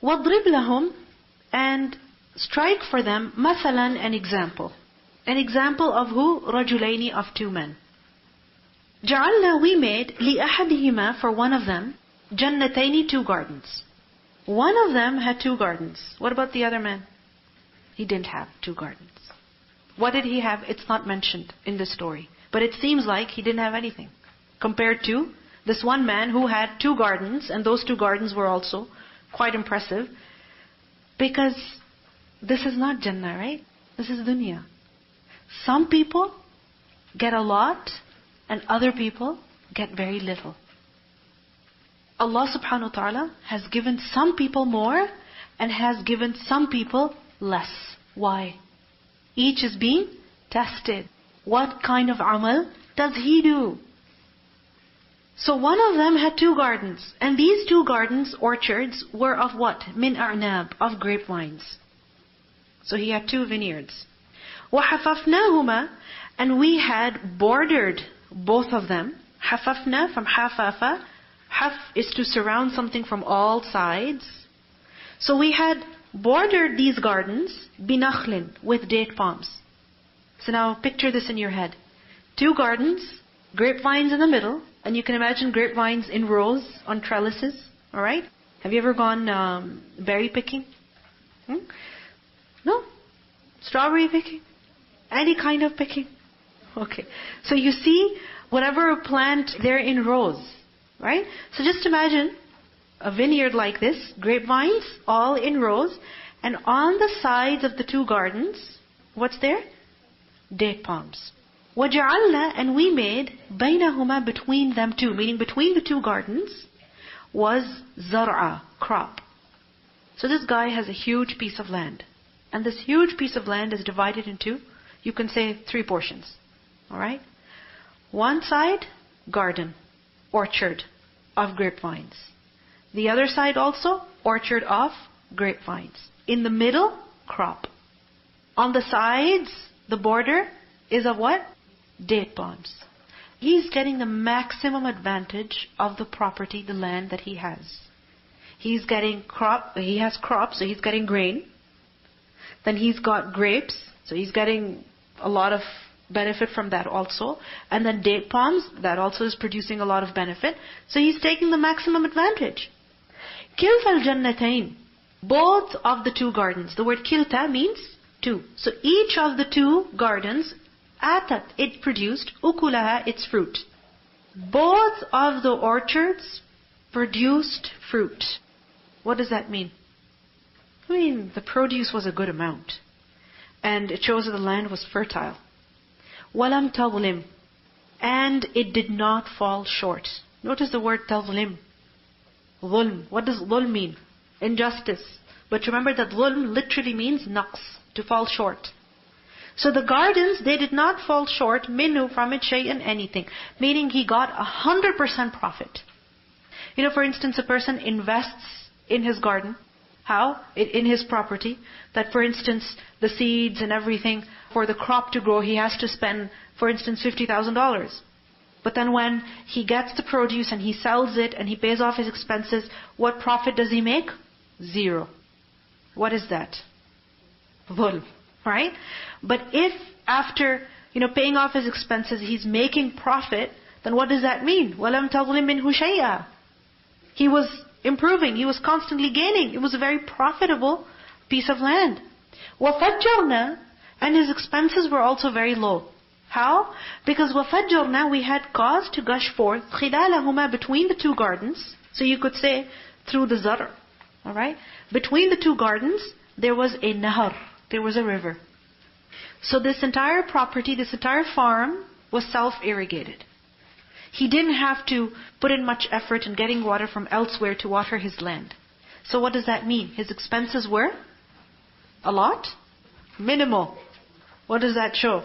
وَاضْرِبْ لَهُمْ, and strike for them, مَثَلًا, an example. An example of who? رَجُلَيْنِ, of two men. جَعَلْنَا, we made, لِأَحَدِهِمَا, for one of them, جَنَّتَيْنِ, two gardens. One of them had two gardens. What about the other man? He didn't have two gardens. What did he have? It's not mentioned in the story. But it seems like he didn't have anything. Compared to this one man who had two gardens, and those two gardens were also quite impressive. Because this is not Jannah, right? This is dunya. Some people get a lot, and other people get very little. Allah subhanahu wa ta'ala has given some people more, and has given some people less. Why? Each is being tested. What kind of amal does he do? So one of them had two gardens. And these two gardens, orchards, were of what? Min a'nab, of grapevines. So he had two vineyards. وَحَفَفْنَاهُمَا, and we had bordered both of them. Hafafna, from hafafa. Haf is to surround something from all sides. So we had bordered these gardens, binakhlin, with date palms. So now picture this in your head. Two gardens, grapevines in the middle, and you can imagine grapevines in rows on trellises. Alright? Have you ever gone berry picking? No? Strawberry picking? Any kind of picking? Okay. So you see, whatever plant, they're in rows. Right? So just imagine a vineyard like this, grapevines, all in rows, and on the sides of the two gardens, what's there? Date palms. وَجَعَلْنَا, and we made, بَيْنَهُمَا, between them two, meaning between the two gardens, was zar'a, crop. So this guy has a huge piece of land. And this huge piece of land is divided into, you can say, 3 portions. Alright? One side, garden, orchard of grapevines. The other side also, orchard of grapevines. In the middle, crop. On the sides, the border is of what? Date palms. He's getting the maximum advantage of the property, the land that he has. He's getting crop, he has crops, so he's getting grain. Then he's got grapes, so he's getting a lot of benefit from that also. And then date palms, that also is producing a lot of benefit. So he's taking the maximum advantage. Kilta al-jannatayn, both of the two gardens. The word kilta means two. So each of the two gardens, atat, it produced, ukulaha, its fruit. Both of the orchards produced fruit. What does that mean? I mean, the produce was a good amount. And it shows that the land was fertile. وَلَمْ تَظْلِمْ, and it did not fall short. Notice the word تَظْلِمْ. Dhulm. What does dhulm mean? Injustice. But remember that dhulm literally means naqs, to fall short. So the gardens, they did not fall short, minhu, from it, shay'an, anything. Meaning he got 100% profit. You know, for instance, a person invests in his garden. How? In his property. That for instance, the seeds and everything, for the crop to grow, he has to spend, for instance, $50,000. But then when he gets the produce and he sells it and he pays off his expenses, what profit does he make? 0. What is that? Dhulm. Right? But if after, paying off his expenses, he's making profit, then what does that mean? وَلَمْ تَظْلِمْ مِنْهُ شَيْئًا. He was improving. He was constantly gaining. It was a very profitable piece of land. وَفَجَّرْنَا, and his expenses were also very low. How? Because وَفَجَّرْنَا, we had caused to gush forth خِلَالَهُمَا, between the two gardens. So you could say through the zar. Alright? Between the two gardens, there was a nahar. There was a river. So this entire property, this entire farm was self-irrigated. He didn't have to put in much effort in getting water from elsewhere to water his land. So what does that mean? His expenses were a lot? Minimal. What does that show?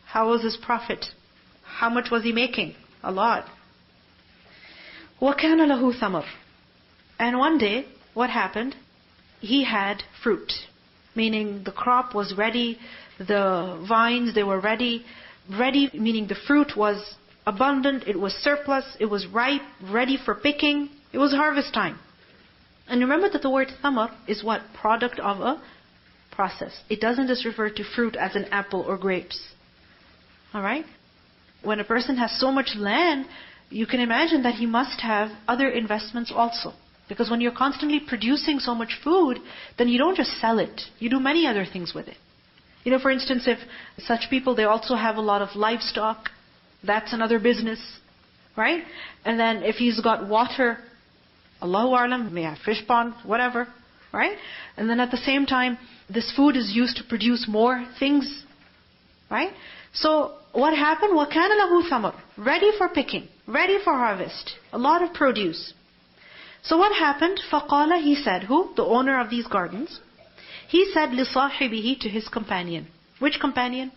How was his profit? How much was he making? A lot. وَكَانَ لَهُ ثَمَرٌ, and one day, what happened? He had fruit. Meaning the crop was ready, the vines, they were ready. Ready, meaning the fruit was abundant, it was surplus, it was ripe, ready for picking. It was harvest time. And remember that the word thamar is what? Product of a process. It doesn't just refer to fruit as an apple or grapes. Alright? When a person has so much land, you can imagine that he must have other investments also. Because when you're constantly producing so much food, then you don't just sell it. You do many other things with it. You know, for instance, if such people, they also have a lot of livestock, that's another business. Right? And then if he's got water, Allahu A'lam, may have fish pond, whatever. Right? And then at the same time, this food is used to produce more things. Right? So what happened? وَكَانَ لَهُ ثَمَرٌ, ready for picking, ready for harvest. A lot of produce. So what happened? فَقَالَ, he said, who? The owner of these gardens. He said لِصَاحِبِهِ, to his companion. Which companion?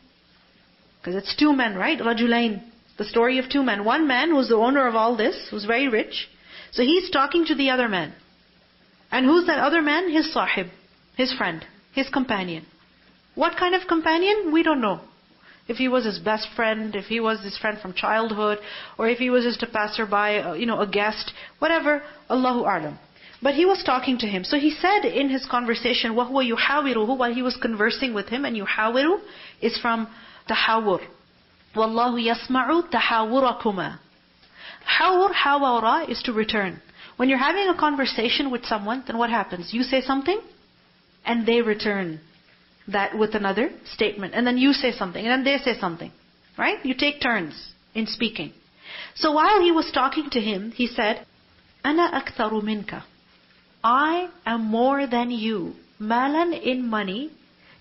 Because it's two men, right? رَجُلَيْن. The story of two men. One man who's the owner of all this, who's very rich. So he's talking to the other man. And who's that other man? His sahib, his friend, his companion. What kind of companion? We don't know. If he was his best friend, if he was his friend from childhood, or if he was just a passerby, a guest, whatever, Allahu A'lam. But he was talking to him. So he said in his conversation, وَهُوَ يُحَاوِرُهُ, while he was conversing with him, and yuhawiru is from tahawur. وَاللَّهُ يَسْمَعُ تَحَاوُرَكُمَا. Hawara is to return. When you're having a conversation with someone, then what happens? You say something, and they return that with another statement. And then you say something, and then they say something. Right? You take turns in speaking. So while he was talking to him, he said, أَنَا أَكْثَرُ مِنْكَ, I am more than you. مَالًا, in money,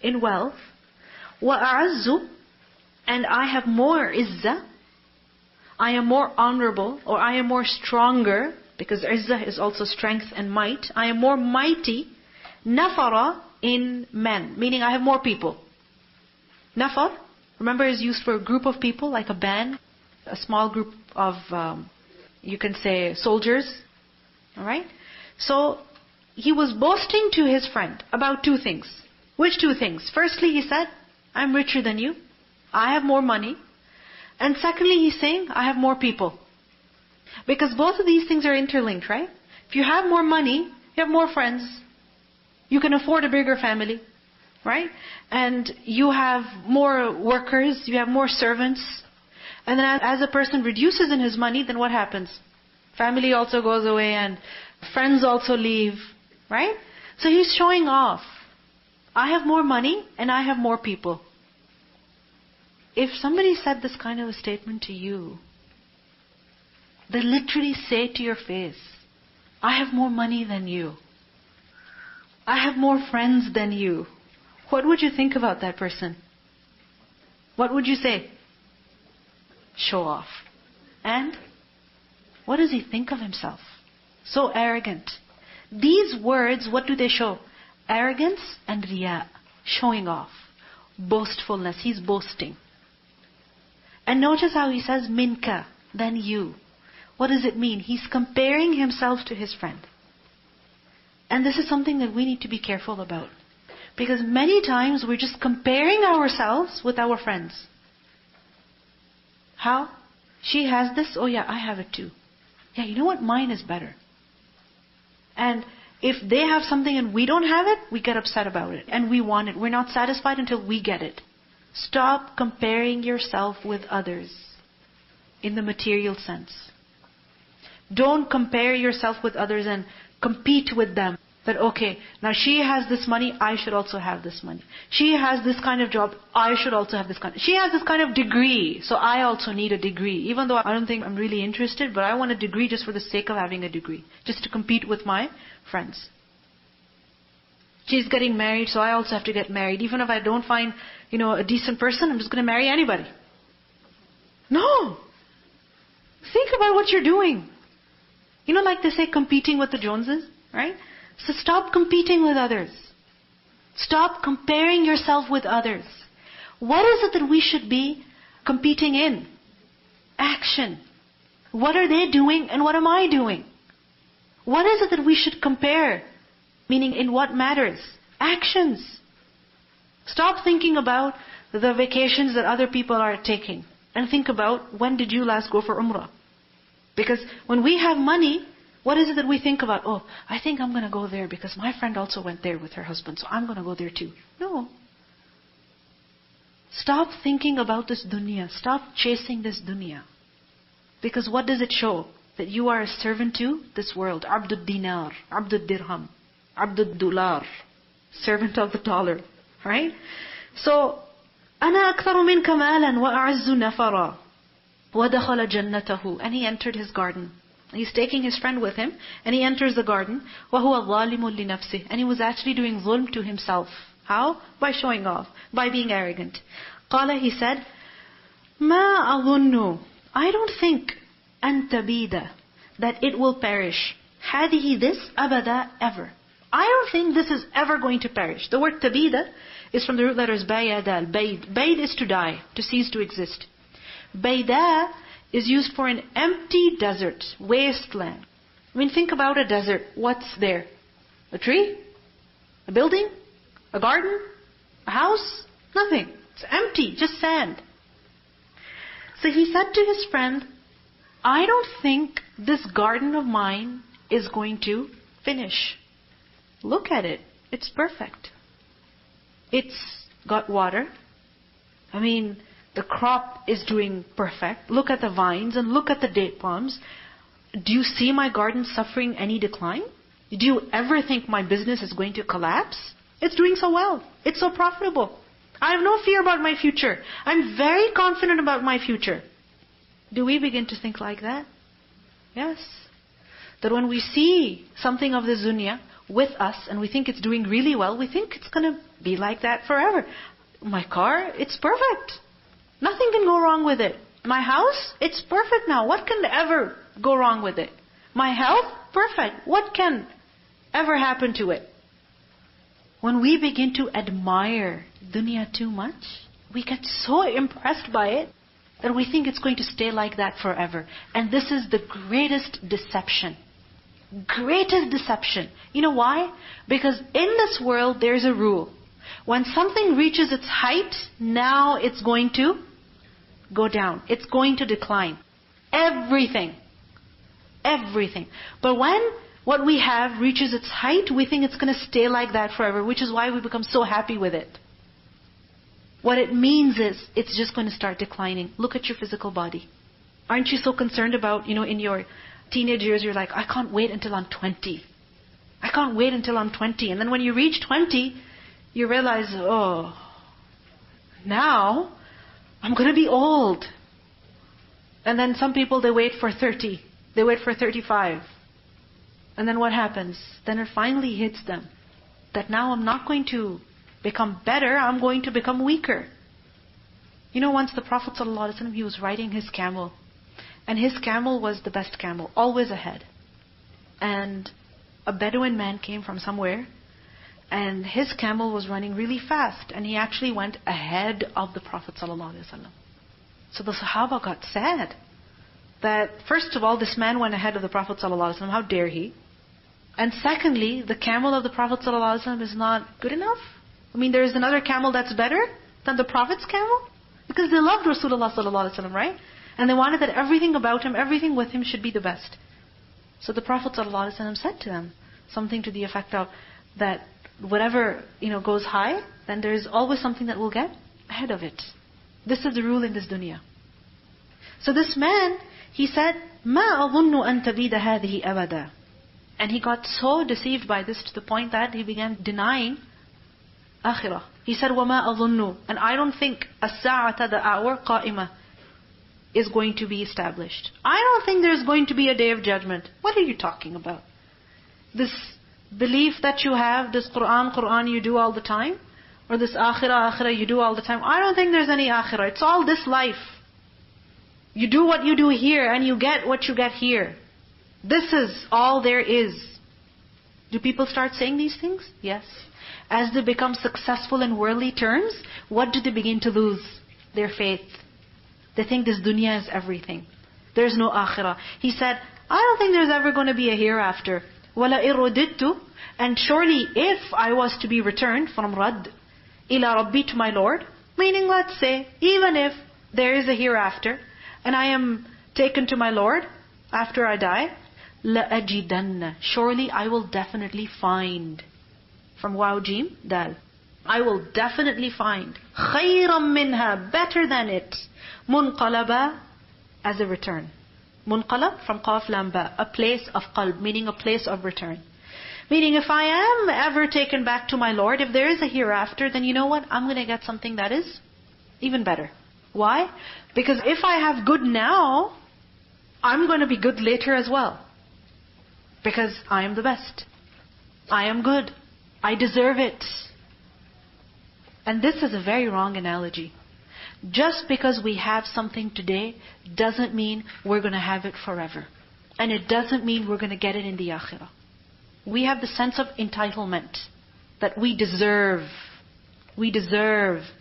in wealth. وَأَعَزُّ, and I have more izzah. I am more honorable, or I am more stronger, because izzah is also strength and might. I am more mighty. Nafara, in men, meaning I have more people. Nafar, remember, is used for a group of people, like a band, a small group of, you can say, soldiers. Alright? So, he was boasting to his friend about two things. Which two things? Firstly, he said, I'm richer than you. I have more money. And secondly, he's saying, I have more people. Because both of these things are interlinked, right? If you have more money, you have more friends. You can afford a bigger family, right? And you have more workers, you have more servants. And then as a person reduces in his money, then what happens? Family also goes away and friends also leave, right? So he's showing off. I have more money and I have more people. If somebody said this kind of a statement to you, they literally say to your face, I have more money than you. I have more friends than you. What would you think about that person? What would you say? Show off. And what does he think of himself? So arrogant. These words, what do they show? Arrogance and riya. Showing off. Boastfulness. He's boasting. And notice how he says, minka, than you. What does it mean? He's comparing himself to his friend. And this is something that we need to be careful about. Because many times we're just comparing ourselves with our friends. How? She has this, oh yeah, I have it too. Yeah, you know what? Mine is better. And if they have something and we don't have it, we get upset about it. And we want it. We're not satisfied until we get it. Stop comparing yourself with others in the material sense. Don't compare yourself with others and compete with them. That okay, now she has this money, I should also have this money. She has this kind of job, I should also have this kind of... She has this kind of degree, so I also need a degree. Even though I don't think I'm really interested, but I want a degree just for the sake of having a degree. Just to compete with my friends. She's getting married, so I also have to get married. Even if I don't find, a decent person, I'm just going to marry anybody. No! Think about what you're doing. Like they say, competing with the Joneses, right? So stop competing with others. Stop comparing yourself with others. What is it that we should be competing in? Action. What are they doing and what am I doing? What is it that we should compare? Meaning in what matters? Actions. Stop thinking about the vacations that other people are taking. And think about, when did you last go for Umrah? Because when we have money, What is it that we think about? Oh, I think I'm going to go there because my friend also went there with her husband, so I'm going to go there too. No. Stop thinking about this dunya. Stop chasing this dunya. Because what does it show? That you are a servant to this world. Abdul dinar, Abdul dirham, Abdul dollar. Servant of the dollar. Right? So, أَنَا أَكْثَرُ مِنْكَ مَالًا وَأَعَزُّ نَفَرًا وَدَخَلَ جَنَّتَهُ. And he entered his garden. He's taking his friend with him, and he enters the garden. وَهُوَ ظَالِمٌ لِنَفْسِهِ. And he was actually doing zulm to himself. How? By showing off, by being arrogant. قَالَ, he said, مَا أَظُنُّ. I don't think أَن تَبِيدَ, that it will perish. هَذِهِ, this, أَبَدًا, ever. I don't think this is ever going to perish. The word tabida is from the root letters bayada, bayd. Bayd is to die, to cease to exist. Bayda is used for an empty desert, wasteland. I mean, think about a desert. What's there? A tree? A building? A garden? A house? Nothing. It's empty, just sand. So he said to his friend, I don't think this garden of mine is going to finish. Look at it. It's perfect. It's got water. I mean, the crop is doing perfect. Look at the vines and look at the date palms. Do you see my garden suffering any decline? Do you ever think my business is going to collapse? It's doing so well. It's so profitable. I have no fear about my future. I'm very confident about my future. Do we begin to think like that? Yes. That when we see something of the dunya with us and we think it's doing really well, we think it's going to be like that forever. My car, it's perfect. Nothing can go wrong with it. My house, it's perfect now. What can ever go wrong with it? My health, perfect. What can ever happen to it? When we begin to admire dunya too much, we get so impressed by it that we think it's going to stay like that forever. And this is the greatest deception. Greatest deception. You know why? Because in this world there's a rule. When something reaches its height, now it's going to go down. It's going to decline. Everything. Everything. But when what we have reaches its height, we think it's going to stay like that forever, which is why we become so happy with it. What it means is, it's just going to start declining. Look at your physical body. Aren't you so concerned about, in your teenage years, you're like, I can't wait until I'm 20. I can't wait until I'm 20. And then when you reach 20, you realize, oh, now I'm going to be old. And then some people, they wait for 30. They wait for 35. And then what happens? Then it finally hits them that now I'm not going to become better, I'm going to become weaker. Once the Prophet ﷺ, he was riding his camel. And his camel was the best camel, always ahead. And a Bedouin man came from somewhere, and his camel was running really fast, and he actually went ahead of the Prophet ﷺ. So the Sahaba got sad that, first of all, this man went ahead of the Prophet ﷺ, how dare he? And secondly, the camel of the Prophet ﷺ is not good enough. I mean, there is another camel that's better than the Prophet's camel? Because they loved Rasulullah ﷺ, right? And they wanted that everything about him, everything with him should be the best. So the Prophet ﷺ said to them something to the effect of that whatever goes high, then there is always something that will get ahead of it. This is the rule in this dunya. So this man, he said, مَا أَظُنُّ أَن تَبِيدَ هَذِهِ أَبَدًا. And he got so deceived by this to the point that he began denying akhirah. He said, وَمَا أَظُنُّ. And I don't think السَّاعَةَ, the hour, قَائِمَةً, is going to be established. I don't think there's going to be a day of judgment. What are you talking about? This belief that you have, this Qur'an you do all the time, or this akhirah you do all the time, I don't think there's any akhirah. It's all this life. You do what you do here, and you get what you get here. This is all there is. Do people start saying these things? Yes. As they become successful in worldly terms, what do they begin to lose? Their faith. They think this dunya is everything. There's no akhirah. He said, I don't think there's ever going to be a hereafter. وَلَئِن رُدِدتُّ. And surely if I was to be returned from Radd, إِلَى رَبِّي, to my Lord, meaning let's say, even if there is a hereafter, and I am taken to my Lord after I die, لَأَجِدَنَّ. Surely I will definitely find. From Waw Jim, Dal. I will definitely find. خَيْرًا مِنْهَا. Better than it. مُنْقَلَبًا. As a return. Munqalab from Qaf Lam Ba. A place of qalb, meaning a place of return. Meaning if I am ever taken back to my Lord, if there is a hereafter, then you know what? I'm going to get something that is even better. Why? Because if I have good now, I'm going to be good later as well. Because I am the best. I am good. I deserve it. And this is a very wrong analogy. Just because we have something today doesn't mean we're going to have it forever. And it doesn't mean we're going to get it in the akhirah. We have the sense of entitlement that we deserve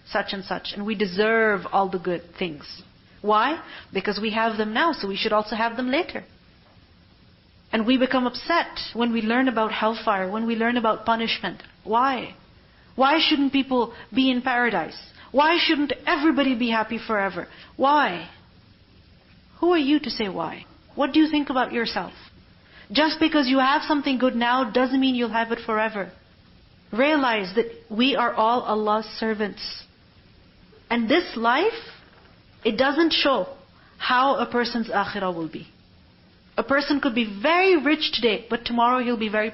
such and such, and we deserve all the good things. Why? Because we have them now, so we should also have them later. And we become upset when we learn about hellfire, when we learn about punishment. Why? Why shouldn't people be in paradise? Why shouldn't everybody be happy forever? Why? Who are you to say why? What do you think about yourself? Just because you have something good now doesn't mean you'll have it forever. Realize that we are all Allah's servants. And this life, it doesn't show how a person's akhirah will be. A person could be very rich today, but tomorrow he'll be very